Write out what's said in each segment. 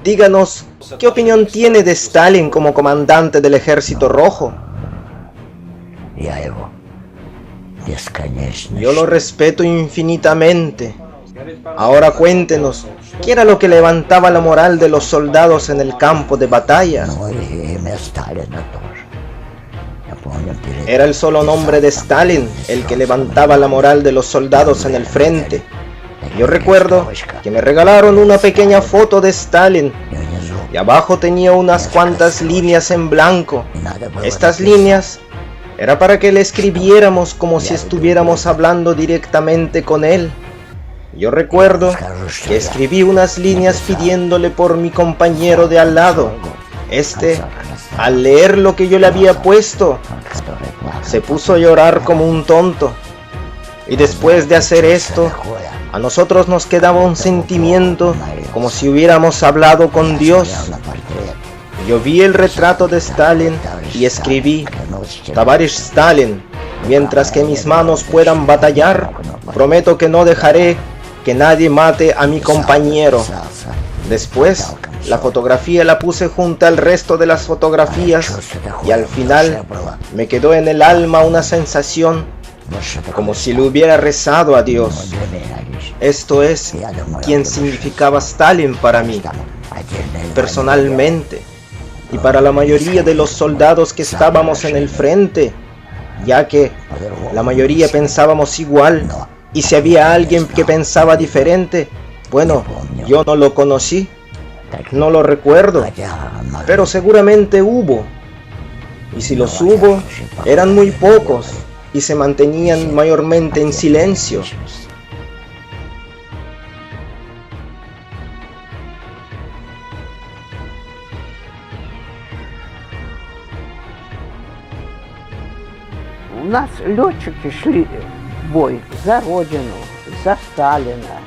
Díganos, ¿qué opinión tiene de Stalin como comandante del Ejército Rojo? Yo lo respeto infinitamente. Ahora cuéntenos, ¿qué era lo que levantaba la moral de los soldados en el campo de batalla? Era el solo nombre de Stalin el que levantaba la moral de los soldados en el frente. Yo recuerdo que me regalaron una pequeña foto de Stalin y abajo tenía unas cuantas líneas en blanco. Estas líneas era para que le escribiéramos como si estuviéramos hablando directamente con él. Yo recuerdo que escribí unas líneas pidiéndole por mi compañero de al lado. Al leer lo que yo le había puesto, se puso a llorar como un tonto. Y después de hacer esto, a nosotros nos quedaba un sentimiento como si hubiéramos hablado con Dios. Yo vi el retrato de Stalin y escribí: Tavarish Stalin, mientras que mis manos puedan batallar, prometo que no dejaré que nadie mate a mi compañero. Después, la fotografía la puse junto al resto de las fotografías y al final me quedó en el alma una sensación como si le hubiera rezado a Dios. Esto es quien significaba Stalin para mí, personalmente, y para la mayoría de los soldados que estábamos en el frente, ya que la mayoría pensábamos igual, y si había alguien que pensaba diferente, bueno, yo no lo conocí, no lo recuerdo, pero seguramente hubo, y si los hubo, eran muy pocos, y se mantenían mayormente en silencio. У нас летчики шли в бой за Родину, за Сталина.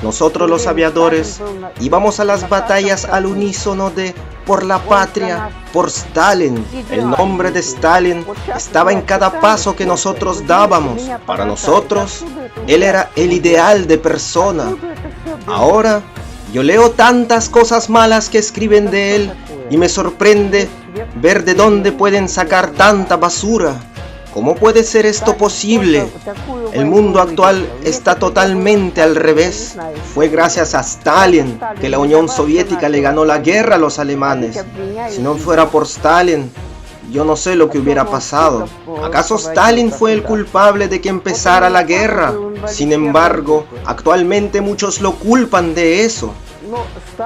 Nosotros los aviadores íbamos a las batallas al unísono de por la patria, por Stalin. El nombre de Stalin estaba en cada paso que nosotros dábamos. Para nosotros, él era el ideal de persona. Ahora, yo leo tantas cosas malas que escriben de él y me sorprende ver de dónde pueden sacar tanta basura. ¿Cómo puede ser esto posible? El mundo actual está totalmente al revés. Fue gracias a Stalin que la Unión Soviética le ganó la guerra a los alemanes. Si no fuera por Stalin, yo no sé lo que hubiera pasado. ¿Acaso Stalin fue el culpable de que empezara la guerra? Sin embargo, actualmente muchos lo culpan de eso.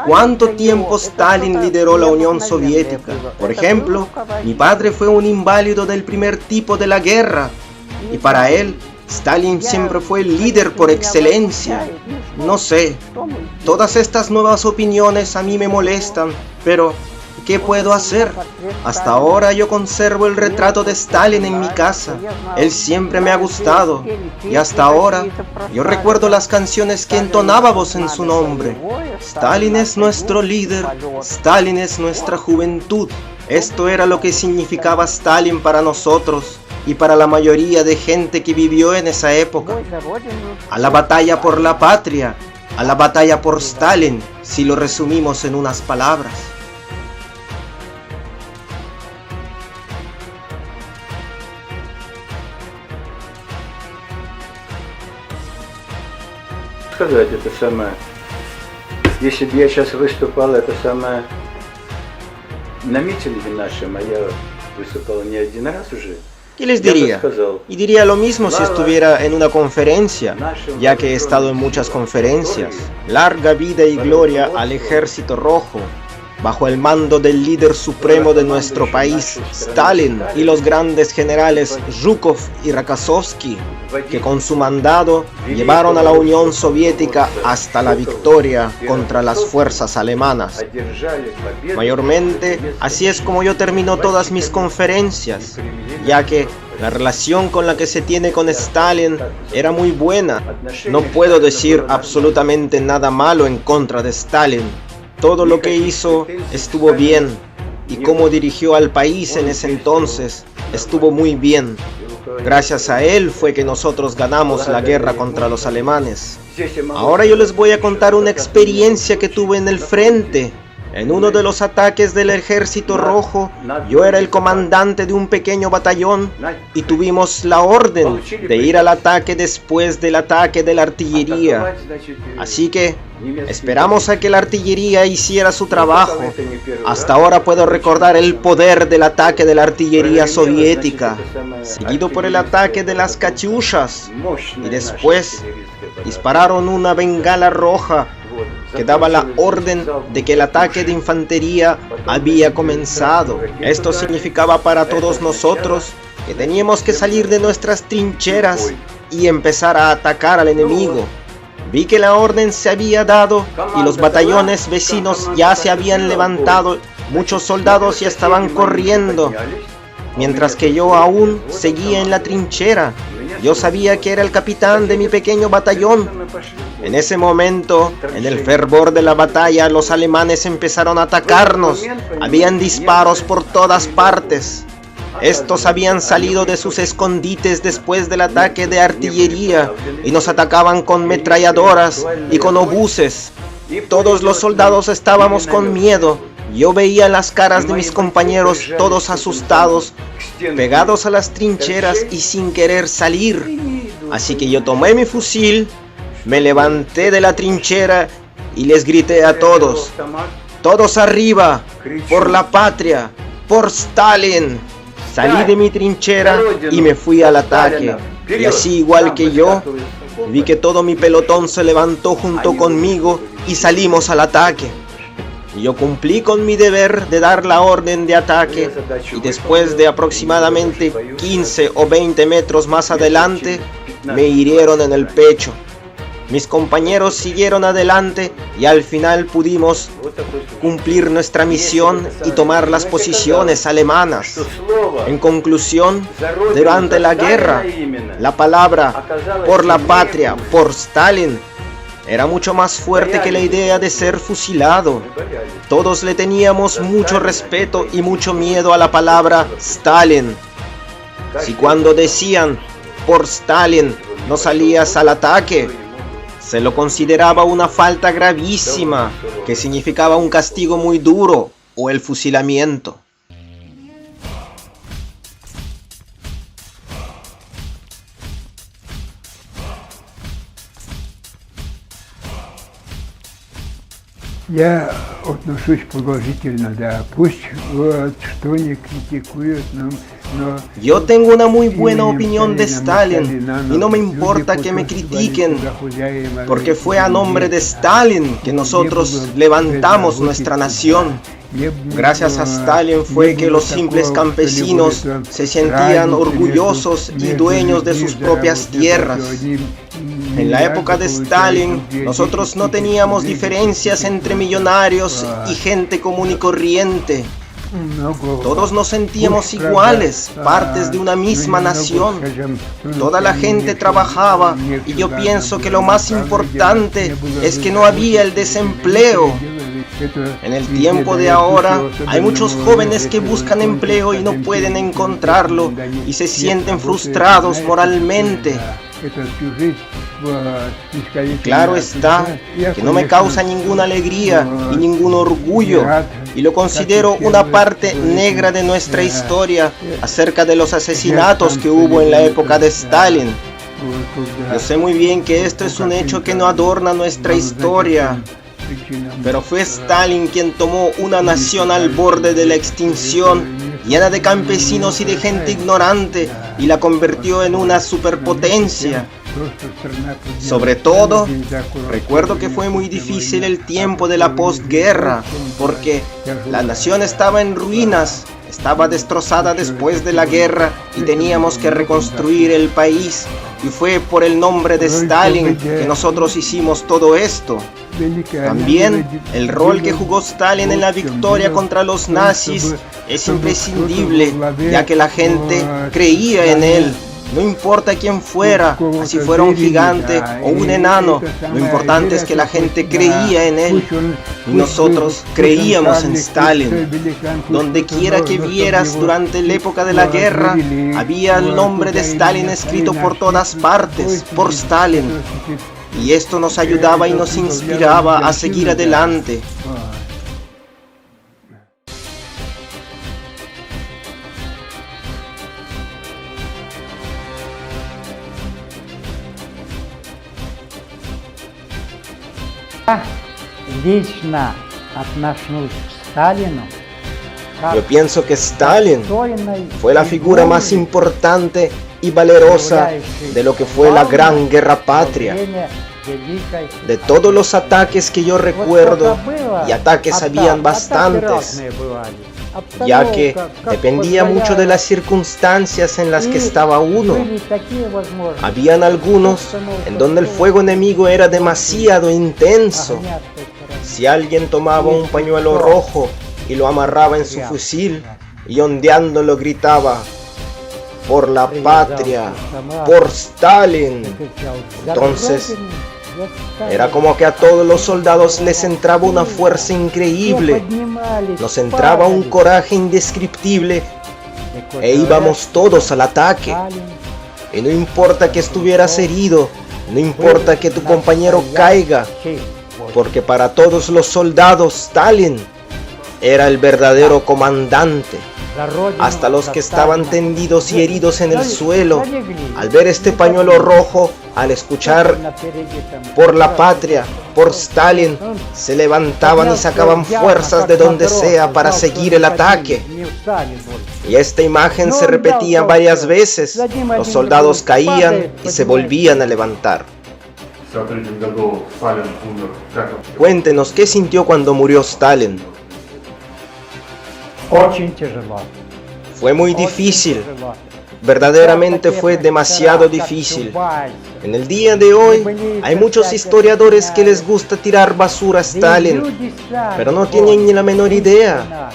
¿Cuánto tiempo Stalin lideró la Unión Soviética? Por ejemplo, mi padre fue un inválido del primer tipo de la guerra, y para él, Stalin siempre fue el líder por excelencia. No sé, todas estas nuevas opiniones a mí me molestan, pero ¿qué puedo hacer? Hasta ahora yo conservo el retrato de Stalin en mi casa. Él siempre me ha gustado. Y hasta ahora yo recuerdo las canciones que entonábamos en su nombre. Stalin es nuestro líder. Stalin es nuestra juventud. Esto era lo que significaba Stalin para nosotros y para la mayoría de gente que vivió en esa época. A la batalla por la patria, a la batalla por Stalin, si lo resumimos en unas palabras. Сказать это самое, если бы я сейчас выступал это самое на митинге нашем, а я выступал не один раз уже, ¿Qué les diría? Y diría lo mismo si estuviera en una conferencia, ya que he estado en muchas conferencias. Larga vida y gloria al Ejército Rojo, bajo el mando del líder supremo de nuestro país, Stalin, y los grandes generales Zhukov y Rokossovski, que con su mandado llevaron a la Unión Soviética hasta la victoria contra las fuerzas alemanas. Mayormente, así es como yo termino todas mis conferencias, ya que la relación con la que se tiene con Stalin era muy buena. No puedo decir absolutamente nada malo en contra de Stalin. Todo lo que hizo estuvo bien, y cómo dirigió al país en ese entonces estuvo muy bien. Gracias a él fue que nosotros ganamos la guerra contra los alemanes. Ahora yo les voy a contar una experiencia que tuve en el frente. En uno de los ataques del Ejército Rojo, yo era el comandante de un pequeño batallón y tuvimos la orden de ir al ataque después del ataque de la artillería. Así que esperamos a que la artillería hiciera su trabajo. Hasta ahora puedo recordar el poder del ataque de la artillería soviética, seguido por el ataque de las Katyushas, y después dispararon una bengala roja que daba la orden de que el ataque de infantería había comenzado. Esto significaba para todos nosotros que teníamos que salir de nuestras trincheras y empezar a atacar al enemigo. Vi que la orden se había dado y los batallones vecinos ya se habían levantado. Muchos soldados ya estaban corriendo, mientras que yo aún seguía en la trinchera. Yo sabía que era el capitán de mi pequeño batallón. En ese momento, en el fervor de la batalla, los alemanes empezaron a atacarnos. Habían disparos por todas partes. Estos habían salido de sus escondites después del ataque de artillería y nos atacaban con metralladoras y con obuses. Todos los soldados estábamos con miedo. Yo veía las caras de mis compañeros todos asustados, pegados a las trincheras y sin querer salir. Así que yo tomé mi fusil, me levanté de la trinchera y les grité a todos: ¡todos arriba! ¡Por la patria! ¡Por Stalin! Salí de mi trinchera y me fui al ataque. Y así, igual que yo, vi que todo mi pelotón se levantó junto conmigo y salimos al ataque. Yo cumplí con mi deber de dar la orden de ataque y después de aproximadamente 15 o 20 metros más adelante me hirieron en el pecho. Mis compañeros siguieron adelante y al final pudimos cumplir nuestra misión y tomar las posiciones alemanas. En conclusión, durante la guerra, la palabra "por la patria", por Stalin, era mucho más fuerte que la idea de ser fusilado. Todos le teníamos mucho respeto y mucho miedo a la palabra Stalin. Si cuando decían "por Stalin" no salías al ataque, se lo consideraba una falta gravísima, que significaba un castigo muy duro o el fusilamiento. Я отношусь положительно, да. Пусть что не критикуют, но Yo tengo una muy buena opinión de Stalin y no me importa que me critiquen, porque fue a nombre de Stalin que nosotros levantamos nuestra nación. Gracias a Stalin fue que los simples campesinos se sentían orgullosos y dueños de sus propias tierras. En la época de Stalin, nosotros no teníamos diferencias entre millonarios y gente común y corriente. Todos nos sentíamos iguales, partes de una misma nación. Toda la gente trabajaba y yo pienso que lo más importante es que no había el desempleo. En el tiempo de ahora hay muchos jóvenes que buscan empleo y no pueden encontrarlo y se sienten frustrados moralmente. Claro está que no me causa ninguna alegría y ningún orgullo, y lo considero una parte negra de nuestra historia acerca de los asesinatos que hubo en la época de Stalin. Yo sé muy bien que esto es un hecho que no adorna nuestra historia, pero fue Stalin quien tomó una nación al borde de la extinción, llena de campesinos y de gente ignorante, y la convirtió en una superpotencia. Sobre todo, recuerdo que fue muy difícil el tiempo de la posguerra, porque la nación estaba en ruinas, estaba destrozada después de la guerra y teníamos que reconstruir el país. Y fue por el nombre de Stalin que nosotros hicimos todo esto. También el rol que jugó Stalin en la victoria contra los nazis es imprescindible, ya que la gente creía en él. No importa quién fuera, si fuera un gigante o un enano, lo importante es que la gente creía en él. Y nosotros creíamos en Stalin. Donde quiera que vieras durante la época de la guerra, había el nombre de Stalin escrito por todas partes, por Stalin. Y esto nos ayudaba y nos inspiraba a seguir adelante. Лично отношусь к Сталину. Yo pienso que Stalin fue la figura más importante y valerosa de lo que fue la Gran Guerra Patria. De todos los ataques que yo recuerdo, y ataques habían bastantes, ya que dependía mucho de las circunstancias en las que estaba uno. Habían algunos en donde el fuego enemigo era demasiado intenso. Si alguien tomaba un pañuelo rojo y lo amarraba en su fusil y ondeándolo gritaba: "Por la patria, por Stalin", entonces era como que a todos los soldados les entraba una fuerza increíble, nos entraba un coraje indescriptible e íbamos todos al ataque. Y no importa que estuvieras herido, no importa que tu compañero caiga, porque para todos los soldados Stalin era el verdadero comandante. Hasta los que estaban tendidos y heridos en el suelo, al ver este pañuelo rojo, al escuchar "por la patria, por Stalin", se levantaban y sacaban fuerzas de donde sea para seguir el ataque. Y esta imagen se repetía varias veces. Los soldados caían y se volvían a levantar. Cuéntenos, ¿qué sintió cuando murió Stalin? Очень тяжело. Fue muy difícil, verdaderamente fue demasiado difícil. En el día de hoy hay muchos historiadores que les gusta tirar basura a Stalin, pero no tienen ni la menor idea.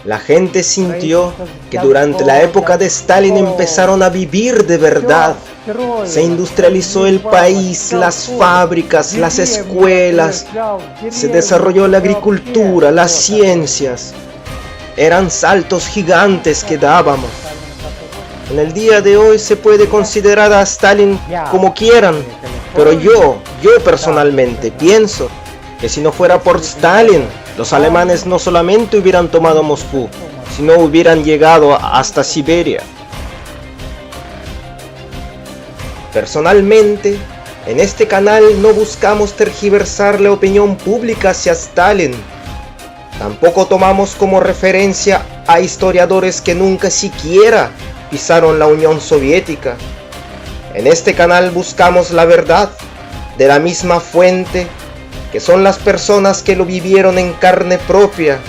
La gente sintió que durante la época de Stalin empezaron a vivir de verdad. Se industrializó el país, las fábricas, las escuelas, se desarrolló la agricultura, las ciencias. Eran saltos gigantes que dábamos. En el día de hoy se puede considerar a Stalin como quieran, pero yo personalmente pienso que si no fuera por Stalin, los alemanes no solamente hubieran tomado Moscú, sino hubieran llegado hasta Siberia. Personalmente, en este canal no buscamos tergiversar la opinión pública hacia Stalin. Tampoco tomamos como referencia a historiadores que nunca siquiera pisaron la Unión Soviética. En este canal buscamos la verdad de la misma fuente, que son las personas que lo vivieron en carne propia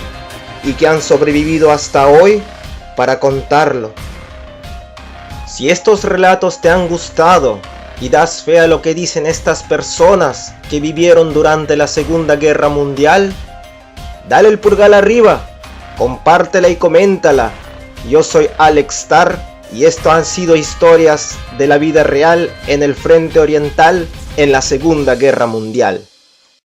y que han sobrevivido hasta hoy para contarlo. Si estos relatos te han gustado y das fe a lo que dicen estas personas que vivieron durante la Segunda Guerra Mundial, dale el pulgar arriba, compártela y coméntala. Yo soy Alex Star y esto han sido historias de la vida real en el frente oriental en la Segunda Guerra Mundial.